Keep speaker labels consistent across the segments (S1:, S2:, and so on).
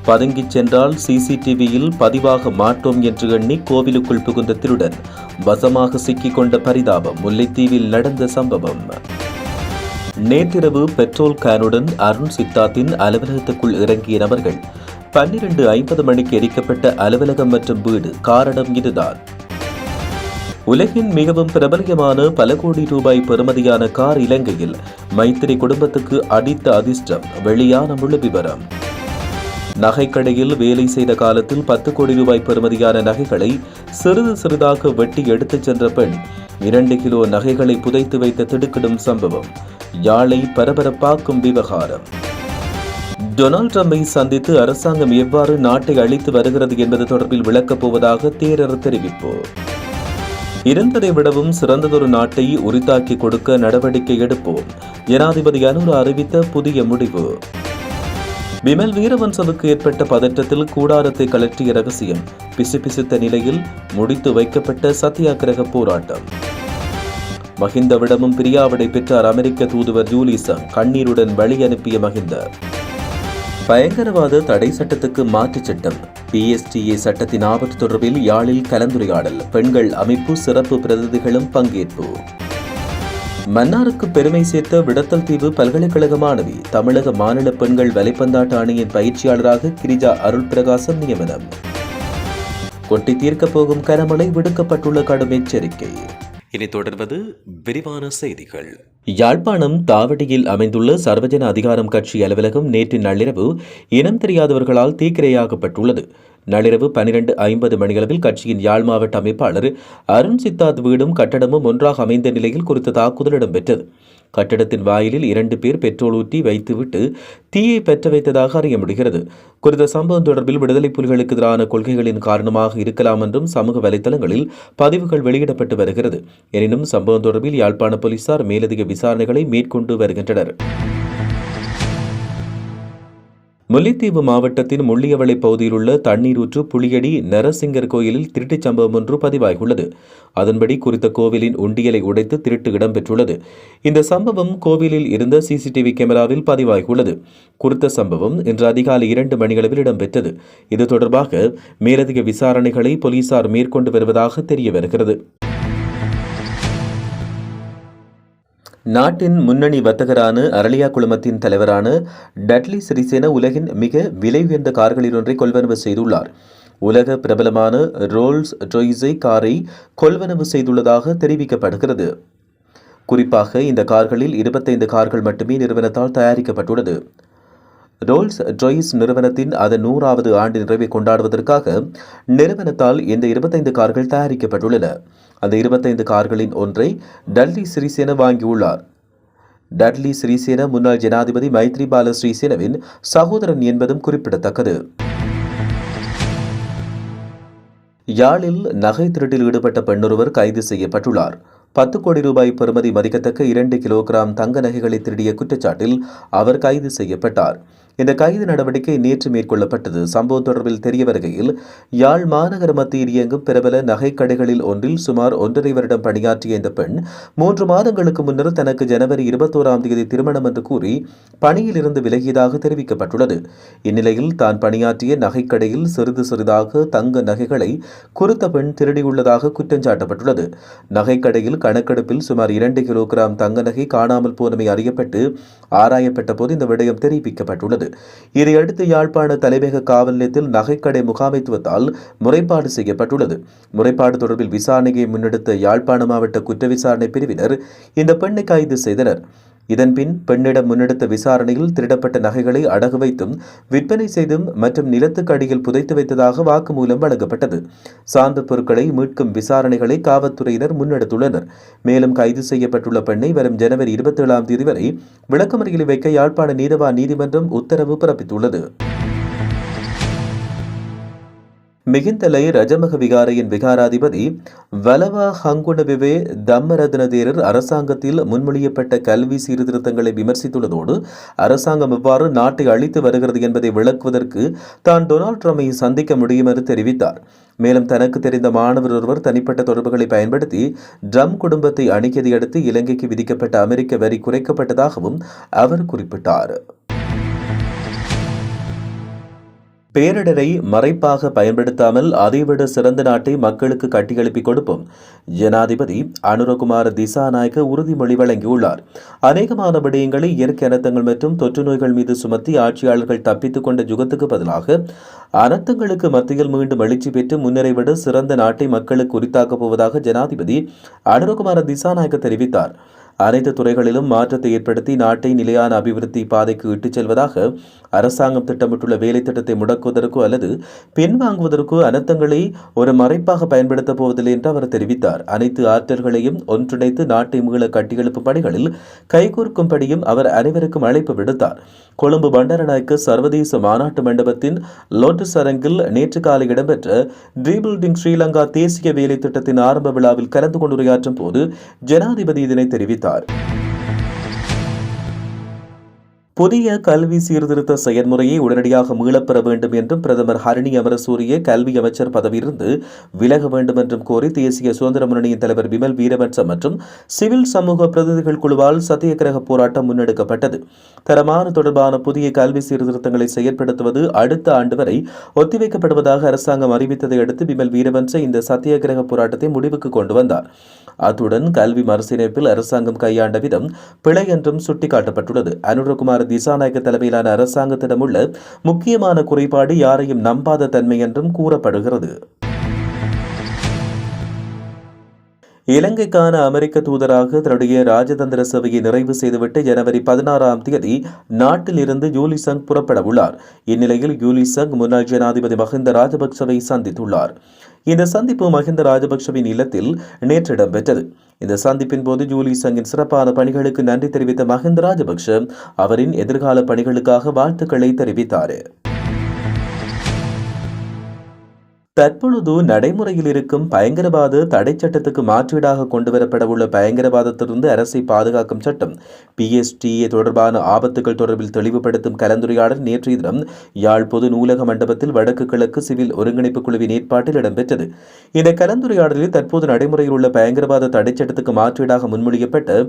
S1: பதுங்கிச் சென்றால் சிசிடிவியில் பதிவாக மாட்டோம் என்று எண்ணி கோவிலுக்குள் புகுந்த திருடன் வசமாக சிக்கிக் கொண்ட பரிதாபம் முல்லைத்தீவில் நடந்த சம்பவம். நேற்றிரவு பெட்ரோல் கேனுடன் அருண் சித்தார்த்தின் அலுவலகத்துக்குள் இறங்கிய நபர்கள் 12:50 மணிக்கு எரிக்கப்பட்ட அலுவலகம் மற்றும் வீடு. காரணம் இதுதான். உலகின் மிகவும் பிரபலியமான பல கோடி ரூபாய் பெறுமதியான கார் இலங்கையில் மைத்திரி குடும்பத்துக்கு அடித்த அதிர்ஷ்டம். வெளியான முழு விவரம். நகைக்கடையில் வேலை செய்த காலத்தில் 10 கோடி ரூபாய் பெறுமதியான நகைகளை சிறிது சிறிதாக வெட்டி எடுத்துச் சென்ற பெண் 2 கிலோ நகைகளை புதைத்து வைத்த திடுக்கிடும் சம்பவம். யாழை பரபரப்பாக்கும் விவகாரம். டொனால்ட் ட்ரம்பை சந்தித்து அரசாங்கம் எவ்வாறு நாட்டை அழித்து வருகிறது என்பது தொடர்பில் விளக்கப் போவதாக தேரர் தெரிவிப்பு. இருந்ததை விடவும் சிறந்ததொரு நாட்டை உரித்தாக்கி கொடுக்க நடவடிக்கை எடுப்போம். ஜனாதிபதி அனுர அறிவித்த புதிய முடிவு. விமல் வீரவன்சவுக்கு ஏற்பட்ட பதற்றத்தில் கூடாரத்தை கலற்றிய ரகசியம். பிசுபிசுத்த நிலையில் முடித்து வைக்கப்பட்ட சத்தியாகிரக போராட்டம். மஹிந்தவிடமும் பிரியாவிடை பெற்றார் அமெரிக்க தூதுவர் ஜூலிசன். கண்ணீருடன் வழி அனுப்பிய மஹிந்த. பயங்கரவாத தடை சட்டத்துக்கு மாற்றுச் சட்டம். PSTA சட்டத்தின் ஆபத்து தொடர்பில் யாழில் கலந்துரையாடல். பெண்கள் அமைப்பு சிறப்பு பிரதிநிதிகளும் பங்கேற்பு. மன்னாருக்கு பெருமை சேர்த்த விடத்தல் தீவு பல்கலைக்கழக மாணவி. தமிழக மாநில பெண்கள் வலைப்பந்தாட்ட அணியின் பயிற்சியாளராக கிரிஜா அருள் பிரகாசம் நியமனம். கொட்டி தீர்க்கப் போகும் கனமழை, விடுக்கப்பட்டுள்ள கடும் எச்சரிக்கை. இனி தொடர்வது விரிவான செய்திகள். யாழ்ப்பாணம் தாவடியில் அமைந்துள்ள சர்வஜன அதிகாரம் கட்சி அலுவலகம் நேற்று நள்ளிரவு இனம் தெரியாதவர்களால் தீக்கிரையாக்கப்பட்டுள்ளது. நள்ளிரவு 12:50 மணியளவில் கட்சியின் யாழ் மாவட்ட அமைப்பாளர் அருண் சித்தார்த் வீடும் கட்டடமும் ஒன்றாக அமைந்த நிலையில் குறித்த தாக்குதல் இடம்பெற்றது. கட்டடத்தின் வாயிலில் 2 பேர் பெட்ரோல் ஊற்றி வைத்துவிட்டு தீயை பெற்ற வைத்ததாக அறிய முடிகிறது. குறித்த சம்பவம் தொடர்பில் விடுதலை புலிகளுக்கு எதிரான கொள்கைகளின் காரணமாக இருக்கலாம் என்றும் சமூக வலைதளங்களில் பதிவுகள் வெளியிடப்பட்டு வருகிறது. எனினும் சம்பவம் தொடர்பில் யாழ்ப்பாண போலீசார் மேலதிக விசாரணைகளை மேற்கொண்டு வருகின்றனர். முல்லைத்தீவு மாவட்டத்தின் முள்ளியவளை பகுதியில் உள்ள தண்ணீரூற்று புளியடி நரசிங்கர் கோயிலில் திருட்டுச் சம்பவம் ஒன்று பதிவாகியுள்ளது. அதன்படி குறித்த கோவிலின் உண்டியலை உடைத்து திருட்டு இடம்பெற்றுள்ளது. இந்த சம்பவம் கோவிலில் இருந்த CCTV கேமராவில் பதிவாகியுள்ளது. குறித்த சம்பவம் இன்று அதிகாலை 2 மணியளவில் இடம்பெற்றது. இது தொடர்பாக மேலதிக விசாரணைகளை போலீசார் மேற்கொண்டு வருவதாக தெரிய வருகிறது. நாட்டின் முன்னணி வர்த்தகரான அரளியா குழுமத்தின் தலைவரான டட்லி சிறிசேன உலகின் மிக விலை உயர்ந்த கார்களில் ஒன்றை கொள்வனவு செய்துள்ளார். உலக பிரபலமான ரோல்ஸ் ராய்ஸை காரை கொள்வனவு செய்துள்ளதாக தெரிவிக்கப்படுகிறது. குறிப்பாக இந்த கார்களில் 25 கார்கள் மட்டுமே நிறுவனத்தால் தயாரிக்கப்பட்டுள்ளது. ரோல்ஸ் ராய்ஸ் நிறுவனத்தின் அதன் 100வது ஆண்டு நிறைவை கொண்டாடுவதற்காக நிறுவனத்தால் இந்த 25 கார்கள் தயாரிக்கப்பட்டுள்ளன. அந்த 25 கார்களின் ஒன்றை டட்லி சிறிசேன வாங்கியுள்ளார். டட்லி சிறிசேன முன்னாள் ஜனாதிபதி மைத்ரிபால சிறிசேனவின் சகோதரன் என்பதும் குறிப்பிடத்தக்கது. யாழில் நகை திருட்டில் ஈடுபட்ட பெண்ணொருவர் கைது செய்யப்பட்டுள்ளார். 10 கோடி ரூபாய் பெறுமதி மதிக்கத்தக்க 2 கிலோகிராம் தங்க நகைகளை திருடிய குற்றச்சாட்டில் அவர் கைது செய்யப்பட்டார். இந்த கைது நடவடிக்கை நேற்று மேற்கொள்ளப்பட்டது. சம்பவம் தொடர்பில் தெரிய வருகையில், யாழ் மாநகர மத்தியில் இயங்கும் பிரபல நகைக்கடைகளில் ஒன்றில் சுமார் 1.5 வருடம் பணியாற்றிய இந்த பெண் 3 மாதங்களுக்கு முன்னர் தனக்கு ஜனவரி 21ஆம் தேதி திருமணம் என்று கூறி பணியில் இருந்து விலகியதாக தெரிவிக்கப்பட்டுள்ளது. இந்நிலையில் தான் பணியாற்றிய நகைக்கடையில் சிறிது சிறிதாக தங்க நகைகளை குறித்த பெண் திருடியுள்ளதாக குற்றம் சாட்டப்பட்டுள்ளது. நகைக்கடையில் கணக்கெடுப்பில் சுமார் 2 கிலோகிராம் தங்க நகை காணாமல் போனமை அறியப்பட்டு ஆராயப்பட்ட போது இந்த விடயம் தெரிவிக்கப்பட்டுள்ளது. இதையடுத்து யாழ்ப்பாண தலைமையக காவல் நிலையத்தில் நகைக்கடை முகாமைத்துவத்தால் முறைப்பாடு செய்யப்பட்டுள்ளது. முறைப்பாடு தொடர்பில் விசாரணையை முன்னெடுத்த யாழ்ப்பாண மாவட்ட குற்ற விசாரணை பிரிவினர் இந்த பெண்ணை கைது செய்தனர். இதன்பின் பெண்ணிடம் முன்னெடுத்த விசாரணையில் திருடப்பட்ட நகைகளை அடகு வைத்தும் விற்பனை செய்தும் மற்றும் நிலத்துக்கு அடியில் புதைத்து வைத்ததாக வாக்குமூலம் வழங்கப்பட்டது. சார்ந்த பொருட்களை மீட்கும் விசாரணைகளை காவல்துறையினர் முன்னெடுத்துள்ளனர். மேலும் கைது செய்யப்பட்டுள்ள பெண்ணை வரும் ஜனவரி 27ஆம் தேதி வரை விளக்கமறியலில் வைக்க யாழ்ப்பாண நீதவான் நீதிமன்றம் உத்தரவு பிறப்பித்துள்ளது. மிகிந்தலை ரஜமக விகாரையின் விகாராதிபதி வலவா ஹங்குணவிவே தம்மரத்ன தேரர் அரசாங்கத்தில் முன்மொழியப்பட்ட கல்வி சீர்திருத்தங்களை விமர்சித்துள்ளதோடு அரசாங்கம் எவ்வாறு நாட்டை அழித்து வருகிறது என்பதை விளக்குவதற்கு தான் டொனால்ட் ட்ரம்பை சந்திக்க முடியும் என்று தெரிவித்தார். மேலும் தனக்கு தெரிந்த மாணவர் ஒருவர் தனிப்பட்ட தொடர்புகளை பயன்படுத்தி ட்ரம்ப் குடும்பத்தை அணுகியதை அடுத்து இலங்கைக்கு விதிக்கப்பட்ட அமெரிக்க வரி குறைக்கப்பட்டதாகவும் அவர் குறிப்பிட்டார். பேரிடரை மறைப்பாக பயன்படுத்தாமல் அதைவிட சிறந்த நாட்டை மக்களுக்கு கட்டியெழுப்பி கொடுப்போம். ஜனாதிபதி அனுரகுமார திசாநாயக்க உறுதிமொழி வழங்கியுள்ளார். அநேகமான விடயங்களை இயற்கை அனர்த்தங்கள் மற்றும் தொற்று நோய்கள் மீது சுமத்தி ஆட்சியாளர்கள் தப்பித்துக் கொண்ட யுகத்துக்கு பதிலாக அனர்த்தங்களுக்கு மத்தியில் மீண்டும் எழுச்சி பெற்று முன்னரை விட சிறந்த நாட்டை மக்களுக்கு உரித்தாக்கப் போவதாக ஜனாதிபதி அனுரகுமார திசாநாயக்க தெரிவித்தார். அனைத்து துறைகளிலும் மாற்றத்தை ஏற்படுத்தி நாட்டை நிலையான அபிவிருத்தி பாதைக்கு இட்டுச் செல்வதாக அரசாங்கம் திட்டமிட்டுள்ள வேலை திட்டத்தை முடக்குவதற்கோ அல்லது பின்வாங்குவதற்கோ அனர்த்தங்களை ஒரு மறைப்பாக பயன்படுத்தப் போவதில்லை என்று அவர் தெரிவித்தார். அனைத்து ஆற்றல்களையும் ஒன்றிணைத்து நாட்டை மீள கட்டியெழுப்பும் பணிகளில் கைகோர்க்கும்படியும் அவர் அனைவருக்கும் அழைப்பு விடுத்தார். கொழும்பு பண்டாரநாயக்க சர்வதேச மாநாட்டு மண்டபத்தின் லோட்டஸ் அரங்கில் நேற்று காலை இடம்பெற்ற ரீபில்டிங் ஸ்ரீலங்கா தேசிய வேலை திட்டத்தின் ஆரம்ப விழாவில் கலந்து கொண்டு உரையாற்றும் போது ஜனாதிபதி இதனை தெரிவித்தார். புதிய கல்வி சீர்திருத்த செயல்முறையை உடனடியாக மீளப்பெற வேண்டும் என்றும் பிரதமர் ஹரணி அமரசூரிய கல்வி அமைச்சர் பதவியிலிருந்து விலக வேண்டும் என்றும் கோரி தேசிய சுதந்திர முன்னணியின் தலைவர் விமல் வீரவன்ச மற்றும் சிவில் சமூக பிரதிநிதிகள் குழுவால் சத்தியகிரக போராட்டம் முன்னெடுக்கப்பட்டது. தரமான தொடர்பான புதிய கல்வி சீர்திருத்தங்களை செயற்படுத்துவது அடுத்த ஆண்டு வரை ஒத்திவைக்கப்படுவதாக அரசாங்கம் அறிவித்ததை அடுத்து விமல் வீரவன்ச இந்த சத்தியகிரக போராட்டத்தை முடிவுக்கு கொண்டு வந்தார். அத்துடன் கல்வி மறுசீரமைப்பில் அரசாங்கம் கையாண்ட விதம் பிழை என்றும் சுட்டிக்காட்டப்பட்டுள்ளது. அனுரகுமார திசாநாயக்க தலைமையிலான அரசாங்கத்திடம் உள்ள முக்கியமான குறைபாடு யாரையும் நம்பாத தன்மை என்றும் கூறப்படுகிறது. இலங்கைக்கான அமெரிக்க தூதராக தன்னுடைய ராஜதந்திர சேவையை நிறைவு செய்துவிட்டு ஜனவரி 16ஆம் தேதி நாட்டில் இருந்து யூலிசங் புறப்பட உள்ளார். இந்நிலையில் யூலிசங் முன்னாள் ஜனாதிபதி மஹிந்த ராஜபக்சவை சந்தித்துள்ளார். இந்த சந்திப்பு மஹிந்த ராஜபக்சவின் இல்லத்தில் நேற்று இடம்பெற்றது. இந்த சந்திப்பின் போது யூலிசங்கின் சிறப்பான பணிகளுக்கு நன்றி தெரிவித்த மஹிந்த ராஜபக்ச அவரின் எதிர்கால பணிகளுக்காக வாழ்த்துக்களை தெரிவித்தார். தற்பொழுது நடைமுறையில் இருக்கும் பயங்கரவாத தடை சட்டத்துக்கு மாற்றீடாக கொண்டுவரப்படவுள்ள பயங்கரவாதத்திலிருந்து அரசை பாதுகாக்கும் சட்டம் PSTA தொடர்பான ஆபத்துகள் தொடர்பில் தெளிவுபடுத்தும் கலந்துரையாடல் நேற்றைய தினம் யாழ் பொது நூலக மண்டபத்தில் வடக்கு கிழக்கு சிவில் ஒருங்கிணைப்பு குழுவின் ஏற்பாட்டில் இடம்பெற்றது. இந்த கலந்துரையாடலில் தற்போது நடைமுறையில் உள்ள பயங்கரவாத தடை சட்டத்துக்கு மாற்றீடாக முன்மொழியப்பட்ட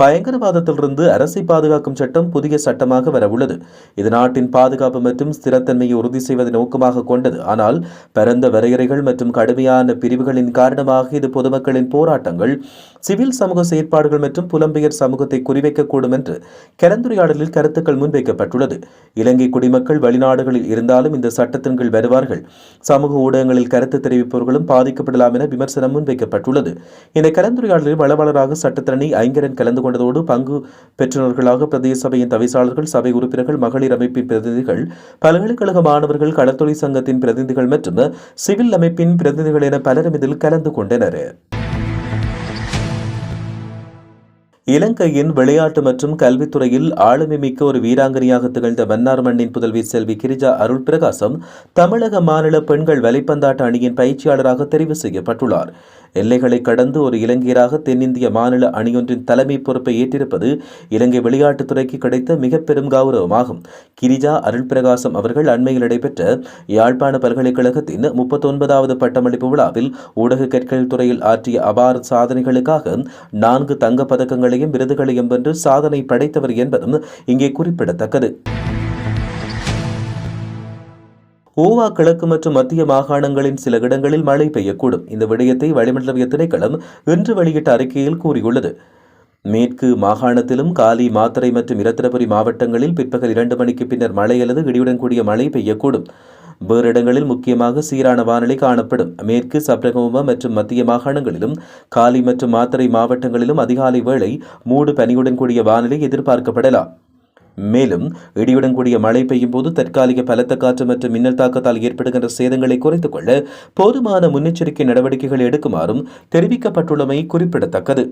S1: பயங்கரவாதத்திலிருந்து அரசை பாதுகாக்கும் சட்டம் புதிய சட்டமாக வரவுள்ளது. இது நாட்டின் பாதுகாப்பு மற்றும் ஸ்திரத்தன்மையை உறுதி செய்வதை நோக்கமாக கொண்டது. ஆனால் பரந்த வரையறைகள் மற்றும் கடுமையான பிரிவுகளின் காரணமாக இது பொதுமக்களின் போராட்டங்கள், சிவில் சமூக செயற்பாடுகள் மற்றும் புலம்பெயர் சமூகத்தை குறிவைக்கக்கூடும் என்று கலந்துரையாடலில் கருத்துக்கள் முன்வைக்கப்பட்டுள்ளது. இலங்கை குடிமக்கள் வெளிநாடுகளில் இருந்தாலும் இந்த சட்டத்தின் கீழ் வருவார்கள். சமூக ஊடகங்களில் கருத்து தெரிவிப்பவர்களும் பாதிக்கப்படலாம் என விமர்சனம் முன்வைக்கப்பட்டுள்ளது. இந்த கலந்துரையாடலில் வளவளராக சட்டத்தரணி ஐங்கரன் கலந்து கொண்டதோடு பங்கு பெற்றவர்களாக பிரதேச சபையின் தவிசாளர்கள், சபை உறுப்பினர்கள், மகளிர் அமைப்பின் பிரதிநிதிகள், பல்கலைக்கழக மாணவர்கள், கடற்தொழில் சங்கத்தின் பிரதிநிதிகள் மற்றும் சிவில் அமைப்பின் பிரதிநிதிகள் என பலரும் இதில் கலந்து கொண்டனர். இலங்கையின் விளையாட்டு மற்றும் கல்வித்துறையில் ஆளுமை மிக்க ஒரு வீராங்கனையாக திகழ்ந்த மன்னார் மண்ணின் புதல்வி செல்வி கிரிஜா அருள் பிரகாசம் தமிழக மாநில பெண்கள் வலைப்பந்தாட்ட அணியின் பயிற்சியாளராக தெரிவு செய்யப்பட்டுள்ளார். எல்லைகளை கடந்து ஒரு இலங்கையராக தென்னிந்திய மாநில அணியொன்றின் தலைமை பொறுப்பை ஏற்றிருப்பது இலங்கை விளையாட்டுத்துறைக்கு கிடைத்த மிக பெரும் கௌரவமாகும். கிரிஜா அருள் பிரகாசம் அவர்கள் அண்மையில் நடைபெற்ற யாழ்ப்பாண பல்கலைக்கழகத்தின் 39வது பட்டமளிப்பு விழாவில் ஊடக கற்கள் துறையில் ஆற்றிய அபார சாதனைகளுக்காக 4 தங்கப் பதக்கங்களையும் விருதுகளையும் வென்று சாதனை படைத்தவர் என்பதும் இங்கே குறிப்பிடத்தக்கது. ஓவா கிழக்கு மற்றும் மத்திய மாகாணங்களின் சில இடங்களில் மழை பெய்யக்கூடும். இந்த விடயத்தை வளிமண்டலவிய திணைக்களம் இன்று வெளியிட்ட அறிக்கையில் கூறியுள்ளது. மேற்கு மாகாணத்திலும் காலி, மாத்தறை மற்றும் இரத்தினபுரி மாவட்டங்களில் பிற்பகல் 2 மணிக்கு பின்னர் மழை அல்லது இடியுடன் கூடிய மழை பெய்யக்கூடும். வேறு இடங்களில் முக்கியமாக சீரான வானிலை காணப்படும். மேற்கு சப்ரகமுவ மற்றும் மத்திய மாகாணங்களிலும் காலி மற்றும் மாத்தறை மாவட்டங்களிலும் அதிகாலை வேளை மூடு பனியுடன் கூடிய வானிலை எதிர்பார்க்கப்படலாம். மேலும் இடியுடன் கூடிய மழை பெய்யும் போது தற்காலிக பலத்த காற்று மற்றும் மின்னல் தாக்கத்தால் ஏற்படுகின்ற சேதங்களை குறைத்துக் கொள்ள போதுமான முன்னெச்சரிக்கை நடவடிக்கைகள் எடுக்குமாறும் தெரிவிக்கப்பட்டுள்ளமை குறிப்பிடத்தக்கது.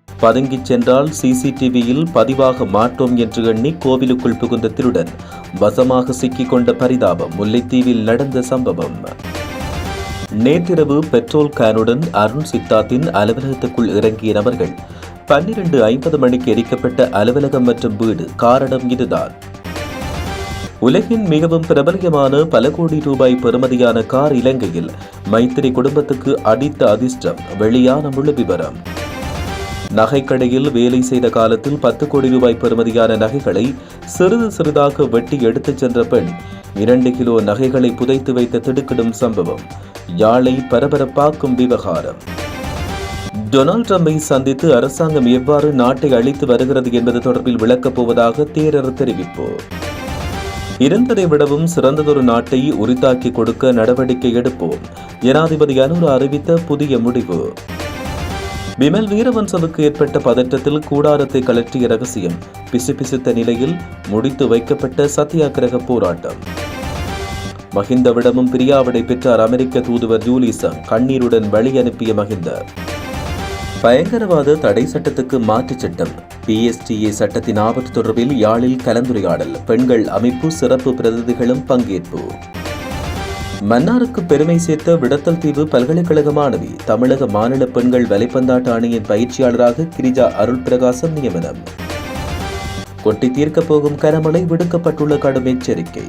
S1: பதுங்கிச் சென்றால் CCTVயில் பதிவாக மாட்டோம் என்று எண்ணி கோவிலுக்குள் புகுந்த திருடன் வசமாக சிக்கிக் கொண்ட பரிதாபம் முல்லைத்தீவில் நடந்த சம்பவம். நேற்றிரவு பெட்ரோல் கேனுடன் அருண் சித்தார்த்தின் அலுவலகத்துக்குள் இறங்கிய நபர்கள் 12:50 மணிக்கு எரிக்கப்பட்ட அலுவலகம் மற்றும் வீடு. காரணம் இதுதான். உலகின் மிகவும் பிரபல்யமான பல கோடி ரூபாய் பெறுமதியான கார் இலங்கையில் மைத்திரி குடும்பத்துக்கு அடித்த அதிர்ஷ்டம். வெளியான முழு விவரம். நகைக்கடையில் வேலை செய்த காலத்தில் 10 கோடி ரூபாய் பெறுமதியான நகைகளை சிறிது சிறிதாக வெட்டி எடுத்துச் சென்ற பெண் 2 கிலோ நகைகளை புதைத்து வைத்த திடுக்கிடும் சம்பவம். யாழை பரபரப்பாக்கும் விவகாரம். டொனால்ட் ட்ரம்பை சந்தித்து அரசாங்கம் எவ்வாறு நாட்டை அழித்து வருகிறது என்பது தொடர்பில் விளக்கப் போவதாக தேரர் தெரிவிப்பு. இருந்ததை விடவும் சிறந்ததொரு நாட்டை உரித்தாக்கி கொடுக்க நடவடிக்கை எடுப்போம். ஜனாதிபதி அனுர அறிவித்த புதிய முடிவு. விமல் வீரவன்சவுக்கு ஏற்பட்ட பதற்றத்தில் கூடாரத்தை கலற்றிய ரகசியம். பிசுபிசுத்த நிலையில் முடித்து வைக்கப்பட்ட சத்தியாகிரக போராட்டம். மஹிந்தவிடமும் பிரியாவிடை பெற்றார் அமெரிக்க தூதுவர் ஜூலிசங். கண்ணீருடன் வழி அனுப்பிய மஹிந்த. பயங்கரவாத தடை சட்டத்துக்கு மாற்றுச் சட்டம். PSTA சட்டத்தின் ஆபத்து தொடர்பில் யாழில் கலந்துரையாடல். பெண்கள் அமைப்பு சிறப்பு பிரதிநிதிகளும் பங்கேற்பு. மன்னாருக்கு பெருமை சேர்த்த விடத்தல் தீவு பல்கலைக்கழக மாணவி. தமிழக மாநில பெண்கள் வலைப்பந்தாட்ட அணியின் பயிற்சியாளராக கிரிஜா அருள் பிரகாசம் நியமனம். கொட்டி தீர்க்கப் போகும் கனமழை விடுக்கப்பட்டுள்ள கடும் எச்சரிக்கை.